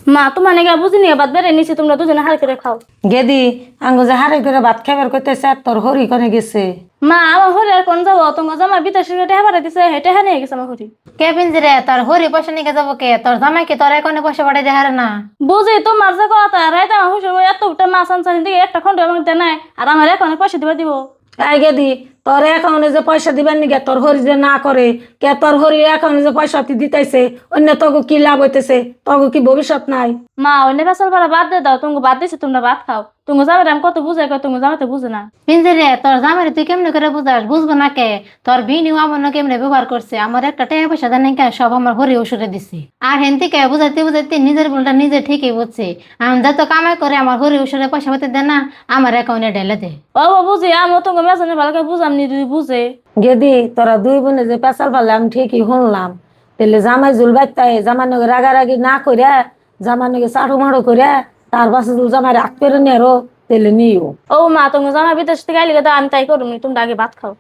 মা তোমার নাকি বুঝি নিয়ে বাদ বেড়ে নিছি, তোমরা দুজনে হার করে খাও। গেদি আঙ্গ যে হারে করে ভাত খাইবার করতেছে আর তোর হরি কোনে গেছে? মা আমার হরি আর কোন যাবো, তোমার জামা বিদেশে হেঁটে পাঠাই দিছে, হেঁটে হ্যাঁ নিয়ে গেছে আমার হরি। কে পিঞ্জিরে তোর হরি পয়সা নিয়ে যাবো কে? তোর জামাই কি তোর এখানে পয়সা পাঠাই দেখারে না? বুঝি তোমার যে কথা, রাইতে আমার হুসুর এত উঠে মাছ আনসানি দিকে একটা খন্ড আমাকে দেয় নাই, আর আমার এখন পয়সা দিবা দিব। এই গেদি তোর অ্যাকাউন্টে যে পয়সা দিবেন নিগে তোর হরি যে না করে কে? তোর হরি অ্যাকাউন্টে যে পয়সা তুই দিতেছে অন্য তগু কি লাভ হইতেছে? তগু কি ভবিষ্যৎ নাই? মা অন্য ফেসাল পালা বাদ দিয়ে দাও, তুমি বাদ দিছে, তোমরা ভাত খাও। তুমি যাবে আমি কত বুঝাই কয়, তুমি যাবে বুঝে না। পিঞ্জিরে তোর জামাই তুই কেমনে করে বুঝাস? বুঝবো না কে? তোর বিনিও আমার কেমনে ব্যবহার করছে, আমার একটা টাকা পয়সা দেন নাই, সব আমার হরি ওষুধে দিছে। আর হেনতি কে বুঝাইতে বুঝাইতে নিজের ভুলটা নিজে ঠিকই বুঝছে। আমি যত কামাই করে আমার হরি ওষুধে পয়সা পাতি দে না, আমার অ্যাকাউন্টে ঢেলে দে। ও বুঝি আমি তোমাকে মেজানে ভালো করে বুঝাম নি, তুই বুঝে। গেদি তোরা দুই বোনে যে পেশাল পারলে আমি ঠিকই শুনলাম, তাহলে জামাই জুল বাইতাই জামাই নগে রাগারাগি না করে জামাই নগে চাড়ু মাড়ু করে তার পাশে জুল জামাই রাগ করে নিয়ে তাহলে নিও। ও মা তুমি জামা বিদেশ থেকে আইলে আমি তাই করুম নি, তোমরা আগে ভাত খাও।